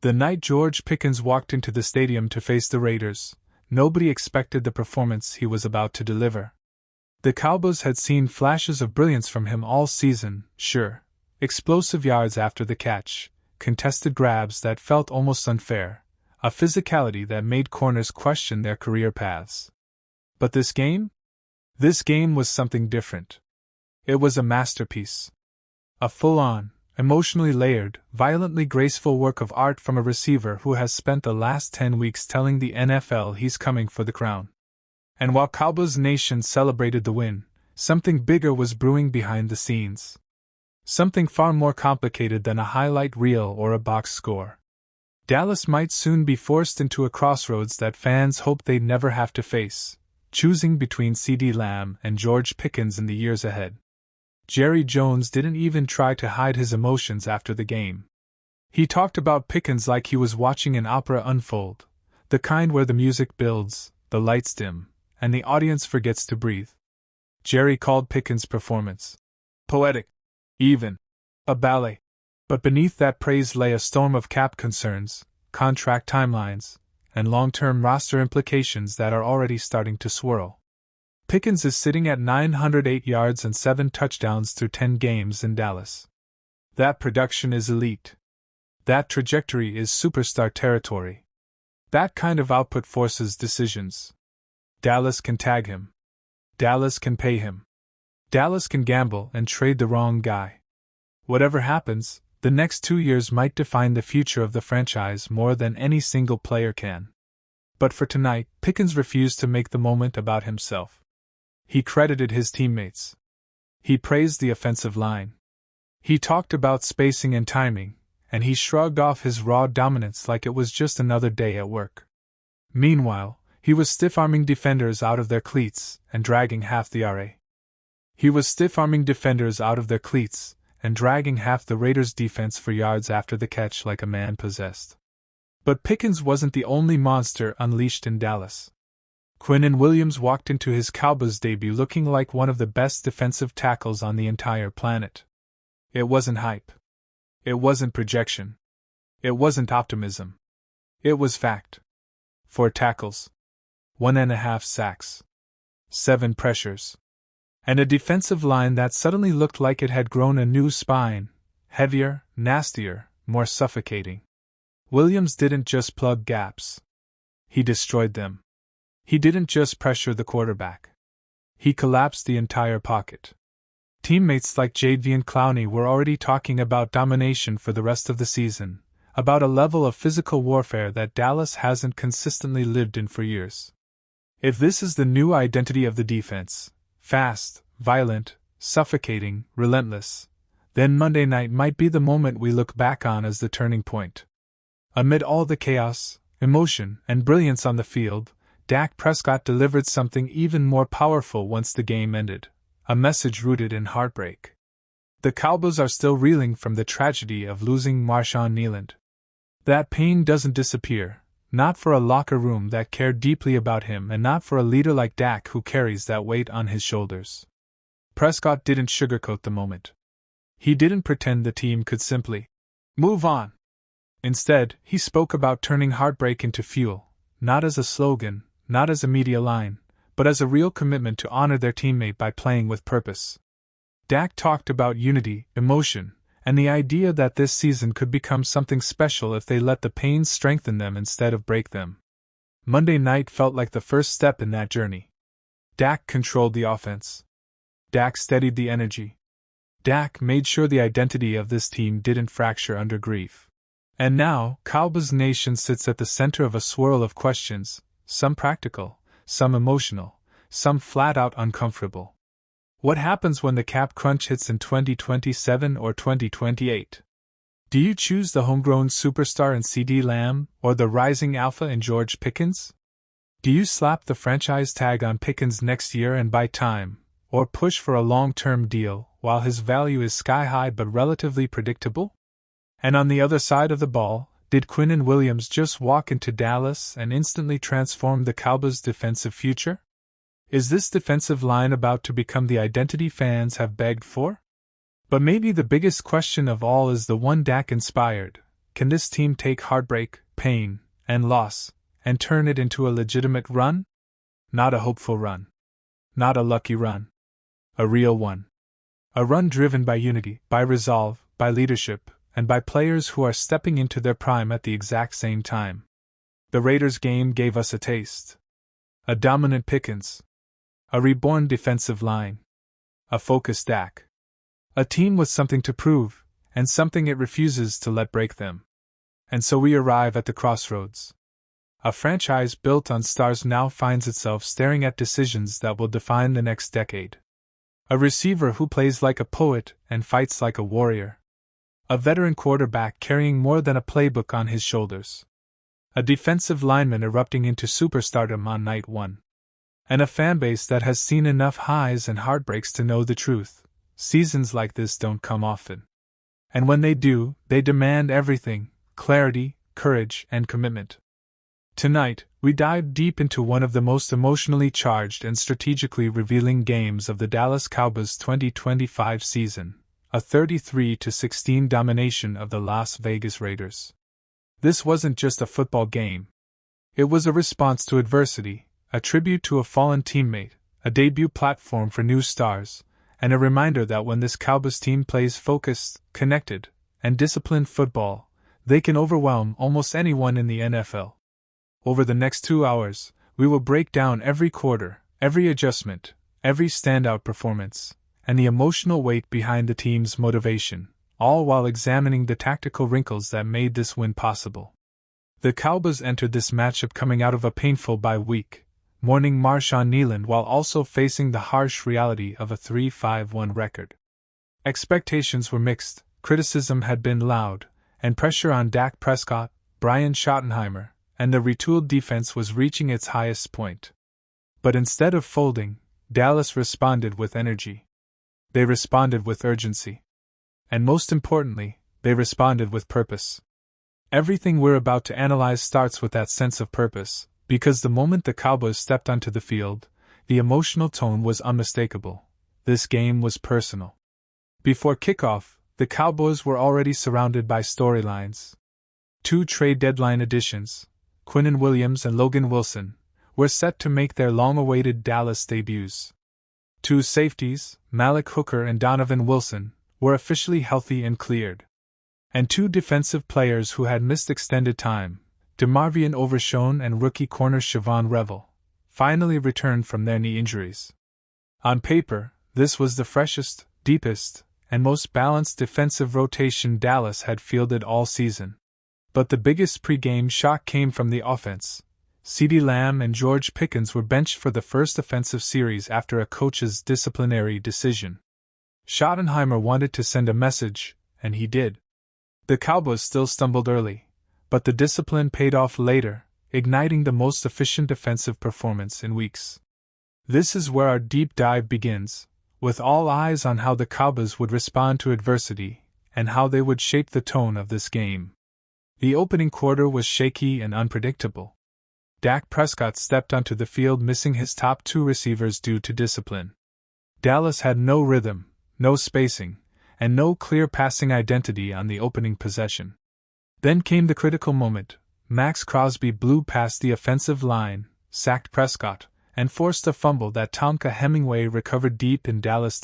The night George Pickens walked into the stadium to face the Raiders, nobody expected the performance he was about to deliver. The Cowboys had seen flashes of brilliance from him all season, sure, explosive yards after the catch, contested grabs that felt almost unfair, a physicality that made corners question their career paths. But this game? This game was something different. It was a masterpiece. A full-on, emotionally layered, violently graceful work of art from a receiver who has spent the last 10 weeks telling the NFL he's coming for the crown. And while Cowboys Nation celebrated the win, something bigger was brewing behind the scenes. Something far more complicated than a highlight reel or a box score. Dallas might soon be forced into a crossroads that fans hoped they'd never have to face, choosing between CeeDee Lamb and George Pickens in the years ahead. Jerry Jones didn't even try to hide his emotions after the game. He talked about Pickens like he was watching an opera unfold, the kind where the music builds, the lights dim, and the audience forgets to breathe. Jerry called Pickens' performance poetic, even a ballet. But beneath that praise lay a storm of cap concerns, contract timelines, and long-term roster implications that are already starting to swirl. Pickens is sitting at 908 yards and 7 touchdowns through 10 games in Dallas. That production is elite. That trajectory is superstar territory. That kind of output forces decisions. Dallas can tag him. Dallas can pay him. Dallas can gamble and trade the wrong guy. Whatever happens, the next 2 years might define the future of the franchise more than any single player can. But for tonight, Pickens refused to make the moment about himself. He credited his teammates. He praised the offensive line. He talked about spacing and timing, and he shrugged off his raw dominance like it was just another day at work. Meanwhile, he was stiff-arming defenders out of their cleats and dragging half the RA. He was stiff-arming defenders out of their cleats and dragging half the Raiders' defense for yards after the catch like a man possessed. But Pickens wasn't the only monster unleashed in Dallas. Quinnen Williams walked into his Cowboys debut looking like one of the best defensive tackles on the entire planet. It wasn't hype. It wasn't projection. It wasn't optimism. It was fact. 4 tackles. 1.5 sacks. 7 pressures. And a defensive line that suddenly looked like it had grown a new spine, heavier, nastier, more suffocating. Williams didn't just plug gaps. He destroyed them. He didn't just pressure the quarterback. He collapsed the entire pocket. Teammates like Jadeveon Clowney were already talking about domination for the rest of the season, about a level of physical warfare that Dallas hasn't consistently lived in for years. If this is the new identity of the defense, fast, violent, suffocating, relentless, then Monday night might be the moment we look back on as the turning point. Amid all the chaos, emotion, and brilliance on the field, Dak Prescott delivered something even more powerful once the game ended, a message rooted in heartbreak. The Cowboys are still reeling from the tragedy of losing Marshawn Kneyland. That pain doesn't disappear, not for a locker room that cared deeply about him and not for a leader like Dak who carries that weight on his shoulders. Prescott didn't sugarcoat the moment. He didn't pretend the team could simply move on. Instead, he spoke about turning heartbreak into fuel, not as a slogan, not as a media line, but as a real commitment to honor their teammate by playing with purpose. Dak talked about unity, emotion, and the idea that this season could become something special if they let the pain strengthen them instead of break them. Monday night felt like the first step in that journey. Dak controlled the offense. Dak steadied the energy. Dak made sure the identity of this team didn't fracture under grief. And now, Cowboys Nation sits at the center of a swirl of questions, some practical, some emotional, some flat-out uncomfortable. What happens when the cap crunch hits in 2027 or 2028? Do you choose the homegrown superstar in CeeDee Lamb or the rising alpha in George Pickens? Do you slap the franchise tag on Pickens next year and buy time, or push for a long-term deal while his value is sky-high but relatively predictable? And on the other side of the ball, did Quinnen Williams just walk into Dallas and instantly transform the Cowboys' defensive future? Is this defensive line about to become the identity fans have begged for? But maybe the biggest question of all is the one Dak inspired. Can this team take heartbreak, pain, and loss, and turn it into a legitimate run? Not a hopeful run. Not a lucky run. A real one. A run driven by unity, by resolve, by leadership, and by players who are stepping into their prime at the exact same time. The Raiders game gave us a taste. A dominant Pickens. A reborn defensive line. A focused Dak. A team with something to prove, and something it refuses to let break them. And so we arrive at the crossroads. A franchise built on stars now finds itself staring at decisions that will define the next decade. A receiver who plays like a poet and fights like a warrior. A veteran quarterback carrying more than a playbook on his shoulders. A defensive lineman erupting into superstardom on night one. And a fanbase that has seen enough highs and heartbreaks to know the truth. Seasons like this don't come often. And when they do, they demand everything: clarity, courage, and commitment. Tonight, we dive deep into one of the most emotionally charged and strategically revealing games of the Dallas Cowboys 2025 season, a 33-16 domination of the Las Vegas Raiders. This wasn't just a football game. It was a response to adversity, a tribute to a fallen teammate, a debut platform for new stars, and a reminder that when this Cowboys team plays focused, connected, and disciplined football, they can overwhelm almost anyone in the NFL. Over the next 2 hours, we will break down every quarter, every adjustment, every standout performance, and the emotional weight behind the team's motivation, all while examining the tactical wrinkles that made this win possible. The Cowboys entered this matchup coming out of a painful bye week, mourning Marshawn Kneyland while also facing the harsh reality of a 3-5-1 record. Expectations were mixed, criticism had been loud, and pressure on Dak Prescott, Brian Schottenheimer, and the retooled defense was reaching its highest point. But instead of folding, Dallas responded with energy. They responded with urgency. And most importantly, they responded with purpose. Everything we're about to analyze starts with that sense of purpose, because the moment the Cowboys stepped onto the field, the emotional tone was unmistakable. This game was personal. Before kickoff, the Cowboys were already surrounded by storylines. 2 trade deadline additions, Quinnen Williams and Logan Wilson, were set to make their long-awaited Dallas debuts. 2 safeties, Malik Hooker and Donovan Wilson, were officially healthy and cleared. And 2 defensive players who had missed extended time, DeMarvion Overshown and rookie corner Siobhan Revel, finally returned from their knee injuries. On paper, this was the freshest, deepest, and most balanced defensive rotation Dallas had fielded all season. But the biggest pre-game shock came from the offense. CeeDee Lamb and George Pickens were benched for the first offensive series after a coach's disciplinary decision. Schottenheimer wanted to send a message, and he did. The Cowboys still stumbled early, but the discipline paid off later, igniting the most efficient defensive performance in weeks. This is where our deep dive begins, with all eyes on how the Cowboys would respond to adversity, and how they would shape the tone of this game. The opening quarter was shaky and unpredictable. Dak Prescott stepped onto the field missing his top 2 receivers due to discipline. Dallas had no rhythm, no spacing, and no clear passing identity on the opening possession. Then came the critical moment. Max Crosby blew past the offensive line, sacked Prescott, and forced a fumble that Tonka Hemingway recovered deep in Dallas